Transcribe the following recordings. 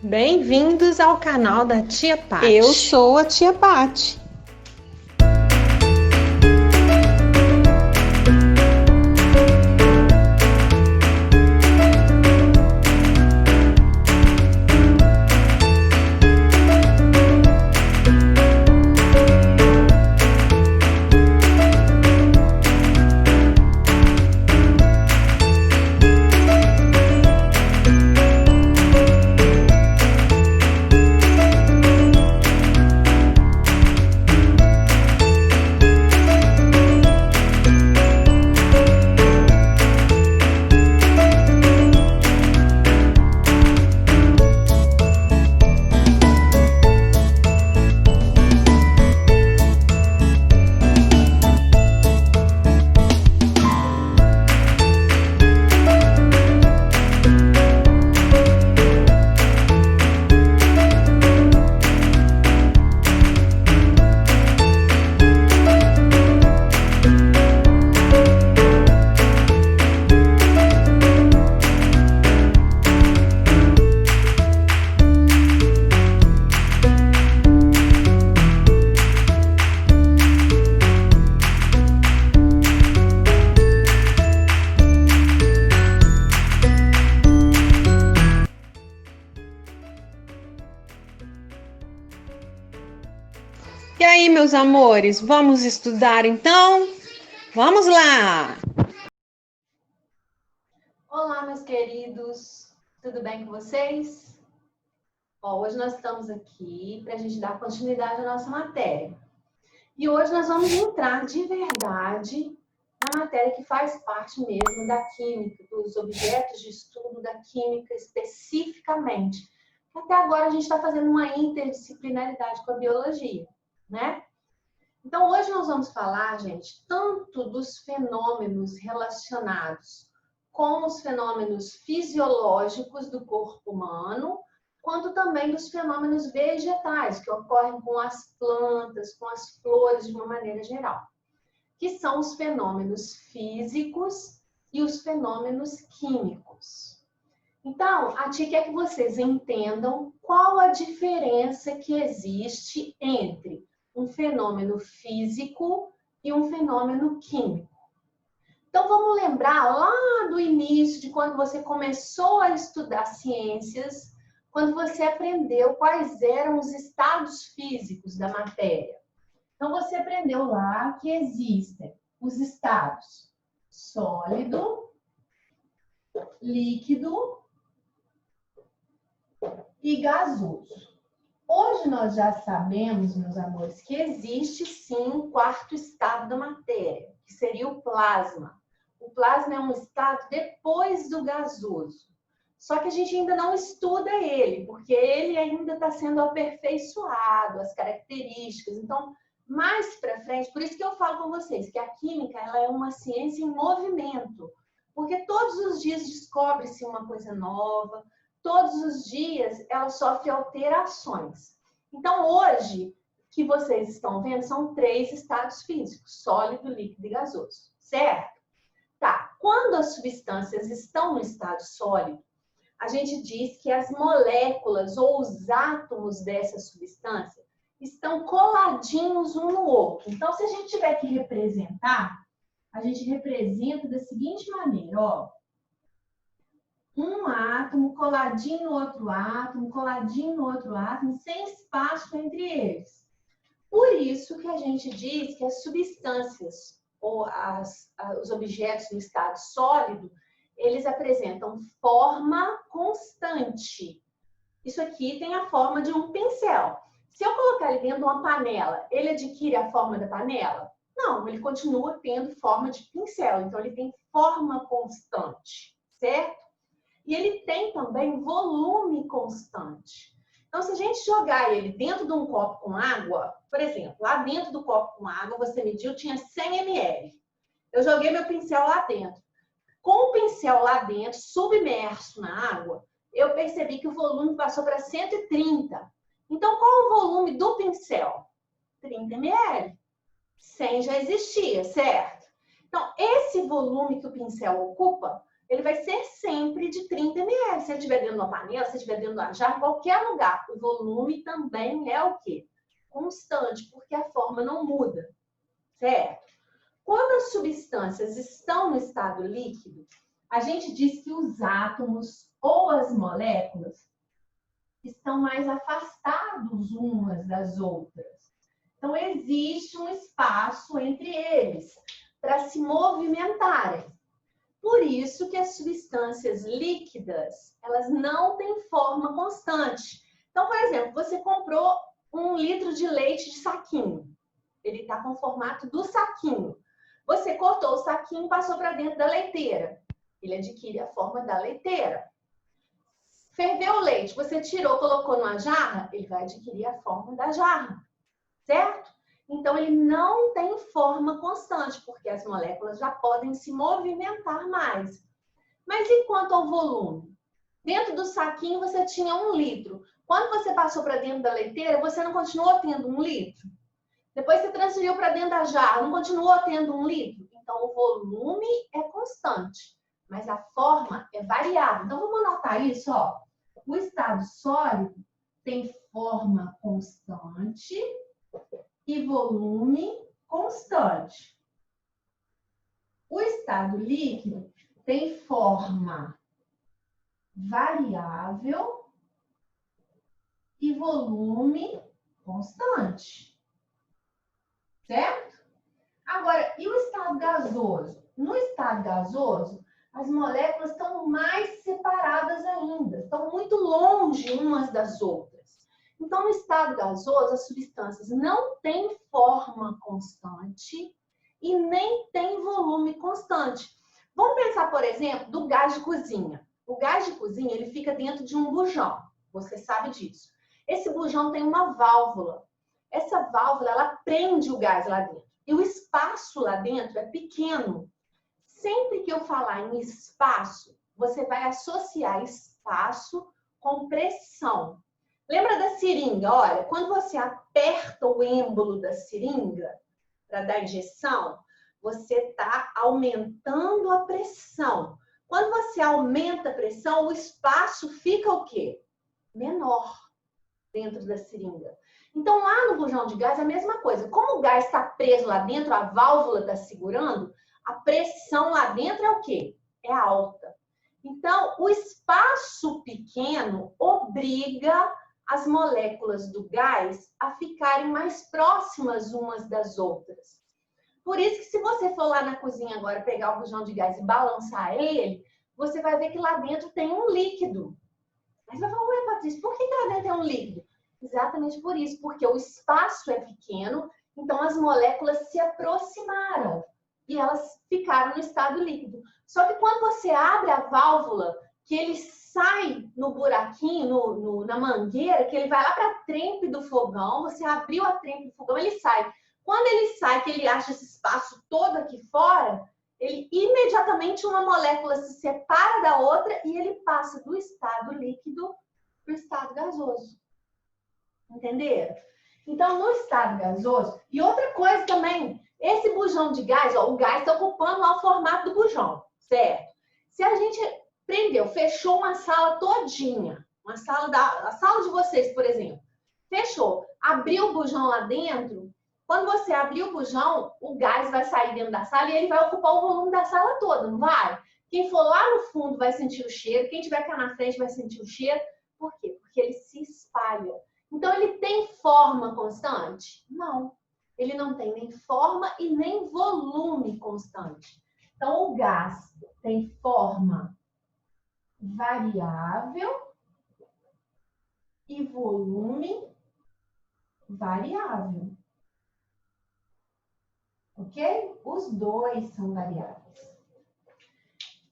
Bem-vindos ao canal da Tia Paty. Eu sou a Tia Paty. E aí, meus amores, vamos estudar então? Vamos lá! Olá, meus queridos, tudo bem com vocês? Hoje nós estamos aqui para a gente dar continuidade à nossa matéria. E hoje nós vamos entrar de verdade na matéria que faz parte mesmo da química, dos objetos de estudo da química especificamente. Até agora a gente está fazendo uma interdisciplinaridade com a biologia, né? Então hoje nós vamos falar, gente, tanto dos fenômenos relacionados com os fenômenos fisiológicos do corpo humano, quanto também dos fenômenos vegetais, que ocorrem com as plantas, com as flores de uma maneira geral, que são os fenômenos físicos e os fenômenos químicos. Então, a tia quer que vocês entendam qual a diferença que existe entre um fenômeno físico e um fenômeno químico. Então, vamos lembrar lá do início, de quando você começou a estudar ciências, quando você aprendeu quais eram os estados físicos da matéria. Então, você aprendeu lá que existem os estados sólido, líquido e gasoso. Hoje nós já sabemos, meus amores, que existe sim um quarto estado da matéria, que seria o plasma. O plasma é um estado depois do gasoso. Só que a gente ainda não estuda ele, porque ele ainda está sendo aperfeiçoado, as características. Então, mais para frente, por isso que eu falo com vocês, que a química ela é uma ciência em movimento. Porque todos os dias descobre-se uma coisa nova, todos os dias ela sofre alterações. Então, hoje, que vocês estão vendo, são 3 estados físicos, sólido, líquido e gasoso, certo? Tá, quando as substâncias estão no estado sólido, a gente diz que as moléculas ou os átomos dessa substância estão coladinhos um no outro. Então, se a gente tiver que representar, a gente representa da seguinte maneira, ó. Um átomo coladinho no outro átomo, coladinho no outro átomo, sem espaço entre eles. Por isso que a gente diz que as substâncias ou os objetos no estado sólido, eles apresentam forma constante. Isso aqui tem a forma de um pincel. Se eu colocar ele dentro de uma panela, ele adquire a forma da panela? Não, ele continua tendo forma de pincel. Então, ele tem forma constante, certo? E ele tem também volume constante. Então, se a gente jogar ele dentro de um copo com água, por exemplo, lá dentro do copo com água, você mediu, tinha 100 ml. Eu joguei meu pincel lá dentro. Com o pincel lá dentro, submerso na água, eu percebi que o volume passou para 130. Então, qual o volume do pincel? 30 ml. 100 já existia, certo? Então, esse volume que o pincel ocupa, ele vai ser sempre de 30 ml. Se ele estiver dentro de uma panela, se estiver dentro de uma jarra, qualquer lugar. O volume também é o quê? Constante, porque a forma não muda, certo? Quando as substâncias estão no estado líquido, a gente diz que os átomos ou as moléculas estão mais afastados umas das outras. Então, existe um espaço entre eles para se movimentarem. Por isso que as substâncias líquidas, elas não têm forma constante. Então, por exemplo, você comprou 1 litro de leite de saquinho. Ele está com o formato do saquinho. Você cortou o saquinho e passou para dentro da leiteira. Ele adquire a forma da leiteira. Ferveu o leite, você tirou, colocou numa jarra, ele vai adquirir a forma da jarra, certo? Então, ele não tem forma constante, porque as moléculas já podem se movimentar mais. Mas e quanto ao volume? Dentro do saquinho, você tinha 1 litro. Quando você passou para dentro da leiteira, você não continuou tendo 1 litro? Depois você transferiu para dentro da jarra, não continuou tendo 1 litro? Então, o volume é constante, mas a forma é variável. Então, vamos anotar isso, ó. O estado sólido tem forma constante e volume constante. O estado líquido tem forma variável e volume constante. Certo? Agora, e o estado gasoso? No estado gasoso, as moléculas estão mais separadas ainda, estão muito longe umas das outras. Então, no estado gasoso, as substâncias não têm forma constante e nem têm volume constante. Vamos pensar, por exemplo, do gás de cozinha. O gás de cozinha, ele fica dentro de um bujão. Você sabe disso. Esse bujão tem uma válvula. Essa válvula, ela prende o gás lá dentro. E o espaço lá dentro é pequeno. Sempre que eu falar em espaço, você vai associar espaço com pressão. Lembra da seringa? Olha, quando você aperta o êmbolo da seringa para dar injeção, você está aumentando a pressão. Quando você aumenta a pressão, o espaço fica o quê? Menor dentro da seringa. Então, lá no bujão de gás é a mesma coisa. Como o gás está preso lá dentro, a válvula está segurando, a pressão lá dentro é o quê? É alta. Então, o espaço pequeno obriga as moléculas do gás a ficarem mais próximas umas das outras. Por isso que se você for lá na cozinha agora pegar o bujão de gás e balançar ele, você vai ver que lá dentro tem um líquido. Aí você vai falar, ué, Patrícia, por que lá dentro tem um líquido? Exatamente por isso, porque o espaço é pequeno, então as moléculas se aproximaram e elas ficaram no estado líquido. Só que quando você abre a válvula, que ele sai no buraquinho, na mangueira, que ele vai lá para a trempe do fogão, você abriu a trempe do fogão, ele sai. Quando ele sai, que ele acha esse espaço todo aqui fora, ele imediatamente uma molécula se separa da outra e ele passa do estado líquido para o estado gasoso. Entenderam? Então, no estado gasoso, e outra coisa também, esse bujão de gás, ó, o gás está ocupando lá o formato do bujão, certo? Se a gente prendeu, fechou uma sala todinha, a sala de vocês, por exemplo, fechou, abriu o bujão lá dentro, quando você abrir o bujão, o gás vai sair dentro da sala e ele vai ocupar o volume da sala toda, não vai? Quem for lá no fundo vai sentir o cheiro, quem estiver cá na frente vai sentir o cheiro. Por quê? Porque ele se espalha. Então, ele tem forma constante? Não. Ele não tem nem forma e nem volume constante. Então, o gás tem forma variável e volume variável. Ok? Os dois são variáveis.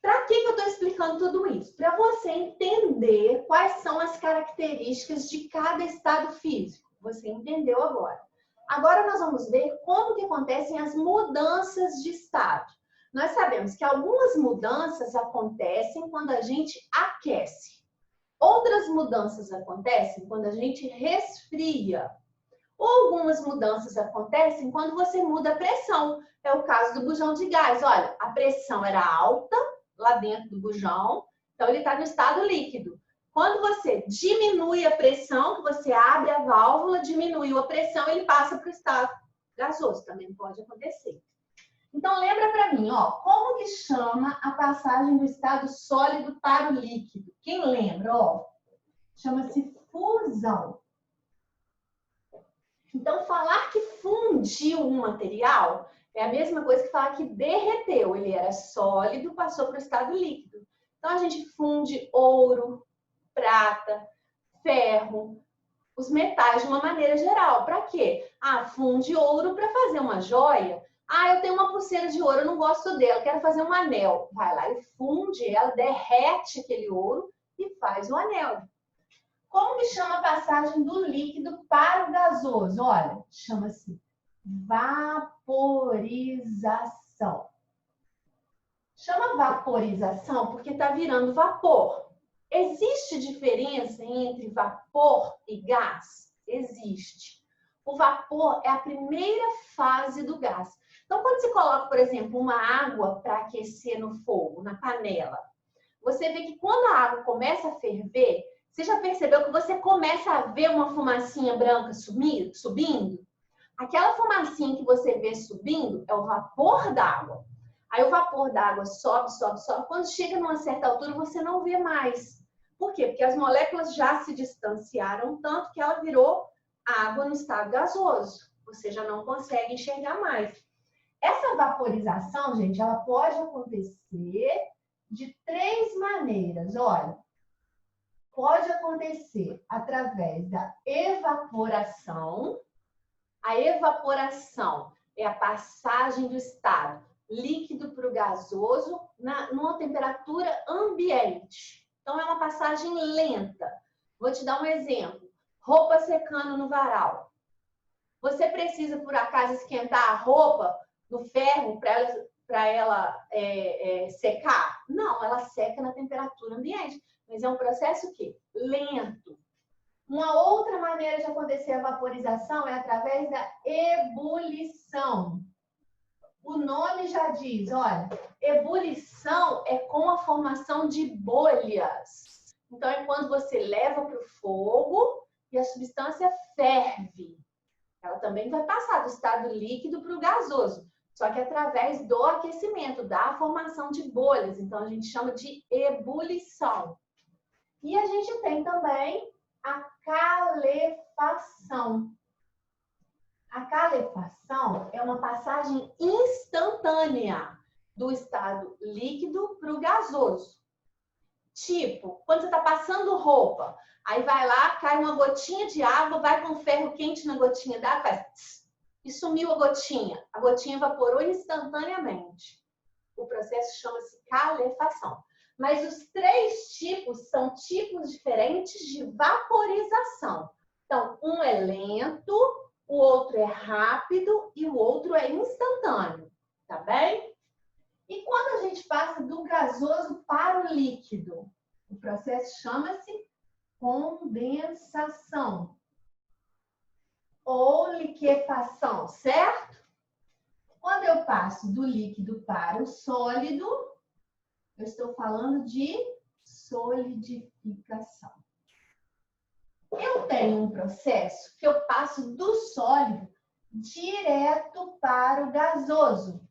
Para que eu estou explicando tudo isso? Para você entender quais são as características de cada estado físico. Você entendeu agora. Agora nós vamos ver como que acontecem as mudanças de estado. Nós sabemos que algumas mudanças acontecem quando a gente aquece. Outras mudanças acontecem quando a gente resfria. Ou algumas mudanças acontecem quando você muda a pressão. É o caso do bujão de gás. Olha, a pressão era alta, lá dentro do bujão, então ele está no estado líquido. Quando você diminui a pressão, que você abre a válvula, diminuiu a pressão, ele passa para o estado gasoso, também pode acontecer. Então, lembra para mim, ó, como que chama a passagem do estado sólido para o líquido? Quem lembra, ó? Chama-se fusão. Então, falar que fundiu um material é a mesma coisa que falar que derreteu. Ele era sólido, passou para o estado líquido. Então, a gente funde ouro, prata, ferro, os metais de uma maneira geral. Para quê? Funde ouro para fazer uma joia. Eu tenho uma pulseira de ouro, eu não gosto dela, quero fazer um anel. Vai lá e funde ela, derrete aquele ouro e faz o anel. Como que chama a passagem do líquido para o gasoso? Olha, chama-se vaporização. Chama vaporização porque está virando vapor. Existe diferença entre vapor e gás? Existe. O vapor é a primeira fase do gás. Então, quando você coloca, por exemplo, uma água para aquecer no fogo, na panela, você vê que quando a água começa a ferver, você já percebeu que você começa a ver uma fumacinha branca subindo? Aquela fumacinha que você vê subindo é o vapor d'água. Aí o vapor d'água sobe, sobe, sobe. Quando chega numa certa altura, você não vê mais. Por quê? Porque as moléculas já se distanciaram tanto que ela virou água no estado gasoso. Você já não consegue enxergar mais. Essa vaporização, gente, ela pode acontecer de 3 maneiras. Olha, pode acontecer através da evaporação. A evaporação é a passagem do estado líquido para o gasoso numa temperatura ambiente. Então, é uma passagem lenta. Vou te dar um exemplo. Roupa secando no varal. Você precisa, por acaso, esquentar a roupa no ferro para ela secar? Não, ela seca na temperatura ambiente. Mas é um processo o quê? Lento. Uma outra maneira de acontecer a vaporização é através da ebulição. O nome já diz, olha, ebulição é com a formação de bolhas. Então, é quando você leva para o fogo e a substância ferve. Ela também vai passar do estado líquido para o gasoso, só que através do aquecimento, da formação de bolhas. Então, a gente chama de ebulição. E a gente tem também a calefação. A calefação é uma passagem instantânea do estado líquido para o gasoso. Tipo, quando você está passando roupa, aí vai lá, cai uma gotinha de água, vai com ferro quente na gotinha d'água, faz tss, e sumiu a gotinha. A gotinha evaporou instantaneamente. O processo chama-se calefação. Mas os 3 tipos são tipos diferentes de vaporização. Então, um é lento, o outro é rápido e o outro é instantâneo, tá bem? E quando a gente passa do gasoso para o líquido, o processo chama-se condensação ou liquefação, certo? Quando eu passo do líquido para o sólido, eu estou falando de solidificação. Eu tenho um processo que eu passo do sólido direto para o gasoso.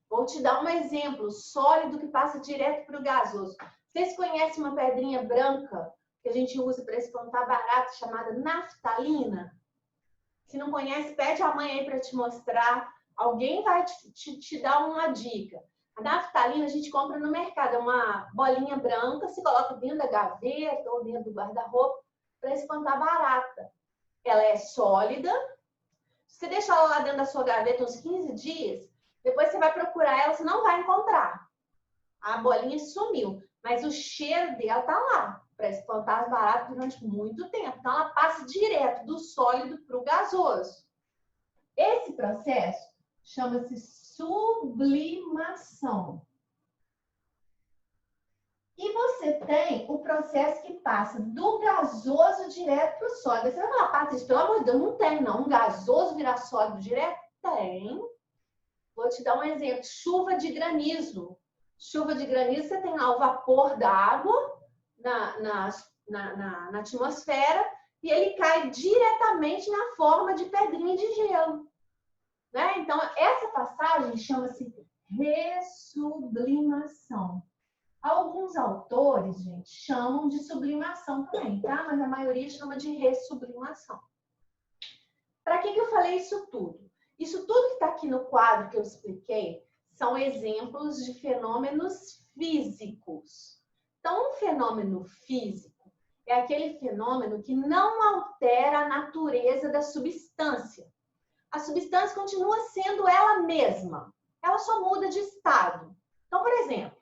Vou te dar um exemplo, sólido que passa direto para o gasoso. Vocês conhecem uma pedrinha branca que a gente usa para espantar barato, chamada naftalina? Se não conhece, pede a mãe aí para te mostrar. Alguém vai te dar uma dica. A naftalina a gente compra no mercado, é uma bolinha branca, se coloca dentro da gaveta ou dentro do guarda-roupa para espantar barata. Ela é sólida. Se você deixar ela lá dentro da sua gaveta uns 15 dias, depois você vai procurar ela, você não vai encontrar. A bolinha sumiu, mas o cheiro dela tá lá para espantar as baratas durante muito tempo. Então, ela passa direto do sólido para o gasoso. Esse processo chama-se sublimação. E você tem o processo que passa do gasoso direto para o sólido. Você vai falar, Patrícia, pelo amor de Deus, não tem, não. Um gasoso virar sólido direto? Tem. Vou te dar um exemplo. Chuva de granizo. Chuva de granizo, você tem lá o vapor da água na atmosfera e ele cai diretamente na forma de pedrinha de gelo. Né? Então, essa passagem chama-se ressublimação. Alguns autores, gente, chamam de sublimação também, tá? Mas a maioria chama de ressublimação. Para que eu falei isso tudo? Isso tudo que está aqui no quadro que eu expliquei são exemplos de fenômenos físicos. Então, um fenômeno físico é aquele fenômeno que não altera a natureza da substância. A substância continua sendo ela mesma. Ela só muda de estado. Então, por exemplo,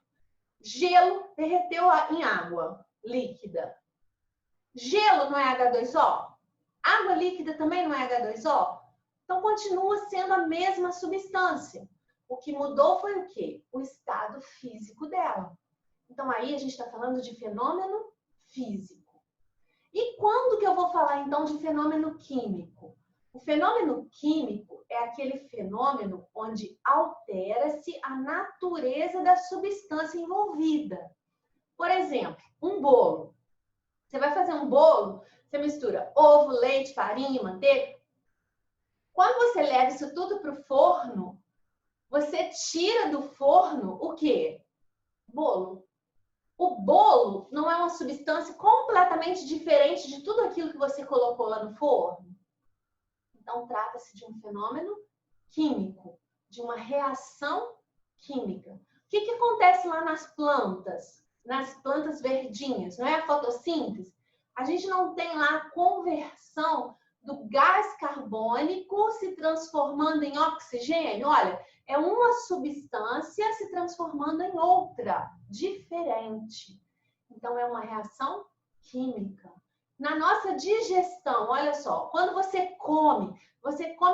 gelo derreteu em água líquida. Gelo não é H2O? Água líquida também não é H2O? Então, continua sendo a mesma substância. O que mudou foi o quê? O estado físico dela. Então, aí a gente está falando de fenômeno físico. E quando que eu vou falar, então, de fenômeno químico? O fenômeno químico é aquele fenômeno onde altera-se a natureza da substância envolvida. Por exemplo, um bolo. Você vai fazer um bolo, você mistura ovo, leite, farinha, manteiga. Quando você leva isso tudo para o forno, você tira do forno o quê? Bolo. O bolo não é uma substância completamente diferente de tudo aquilo que você colocou lá no forno? Então, trata-se de um fenômeno químico, de uma reação química. O que acontece lá nas plantas verdinhas? Não é a fotossíntese? A gente não tem lá a conversão do gás carbônico se transformando em oxigênio. Olha, é uma substância se transformando em outra, diferente. Então, é uma reação química. Na nossa digestão, olha só, quando você come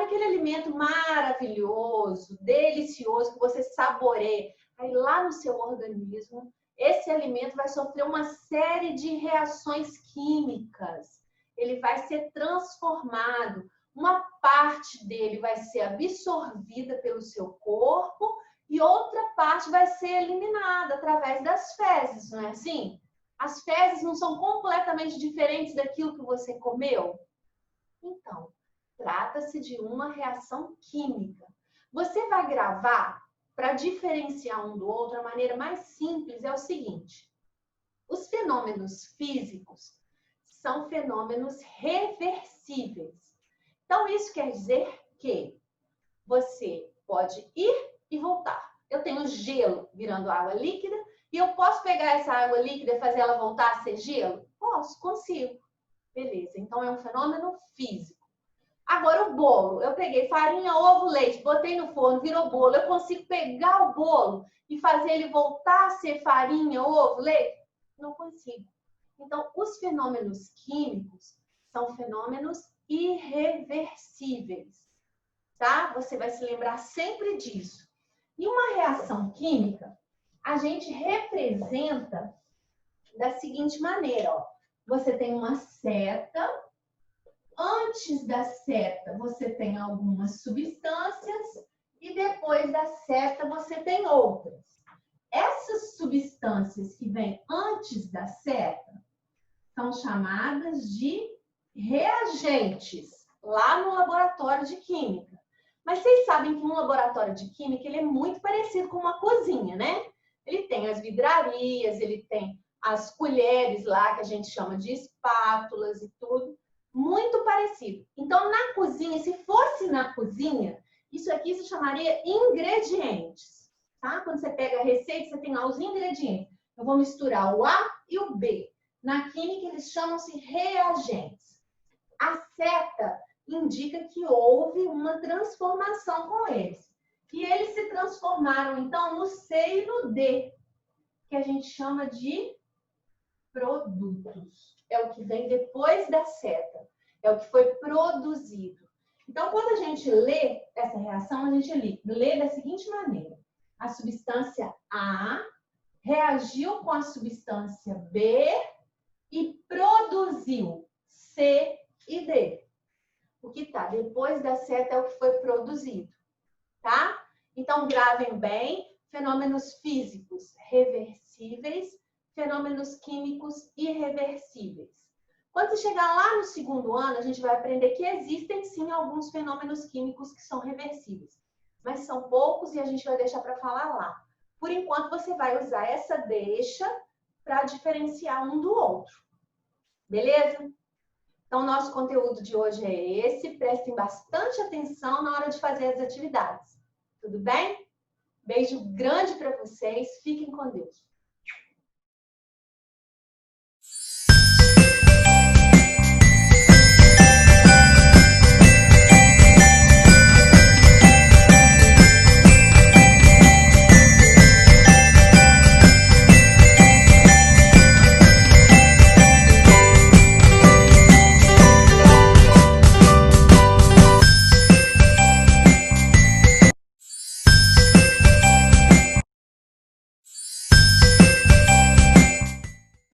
aquele alimento maravilhoso, delicioso, que você saboreia, aí lá no seu organismo, esse alimento vai sofrer uma série de reações químicas. Ele vai ser transformado, uma parte dele vai ser absorvida pelo seu corpo e outra parte vai ser eliminada através das fezes, não é assim? As fezes não são completamente diferentes daquilo que você comeu? Então, trata-se de uma reação química. Você vai gravar, para diferenciar um do outro, a maneira mais simples é o seguinte. Os fenômenos físicos são fenômenos reversíveis. Então, isso quer dizer que você pode ir e voltar. Eu tenho gelo virando água líquida, e eu posso pegar essa água líquida e fazer ela voltar a ser gelo? Posso, consigo. Beleza, então é um fenômeno físico. Agora o bolo, eu peguei farinha, ovo, leite, botei no forno, virou bolo. Eu consigo pegar o bolo e fazer ele voltar a ser farinha, ovo, leite? Não consigo. Então, os fenômenos químicos são fenômenos irreversíveis, tá? Você vai se lembrar sempre disso. E uma reação química, a gente representa da seguinte maneira, ó. Você tem uma seta, antes da seta você tem algumas substâncias e depois da seta você tem outras. Essas substâncias que vêm antes da seta são chamadas de reagentes, lá no laboratório de química. Mas vocês sabem que um laboratório de química ele é muito parecido com uma cozinha, né? Ele tem as vidrarias, ele tem as colheres lá, que a gente chama de espátulas e tudo. Muito parecido. Então, na cozinha, se fosse na cozinha, isso aqui se chamaria ingredientes, tá? Quando você pega a receita, você tem lá os ingredientes. Eu vou misturar o A e o B. Na química, eles chamam-se reagentes. A seta indica que houve uma transformação com eles. E eles se transformaram, então, no C e no D, que a gente chama de produtos. É o que vem depois da seta. É o que foi produzido. Então, quando a gente lê essa reação, a gente lê da seguinte maneira. A substância A reagiu com a substância B e produziu C e D. O que está depois da seta é o que foi produzido, tá? Então, gravem bem. fenômenos físicos reversíveis, fenômenos químicos irreversíveis. Quando você chegar lá no segundo ano, a gente vai aprender que existem sim alguns fenômenos químicos que são reversíveis, mas são poucos e a gente vai deixar para falar lá. Por enquanto, você vai usar essa deixa para diferenciar um do outro. Beleza? Então, nosso conteúdo de hoje é esse. Prestem bastante atenção na hora de fazer as atividades. Tudo bem? Beijo grande para vocês. Fiquem com Deus.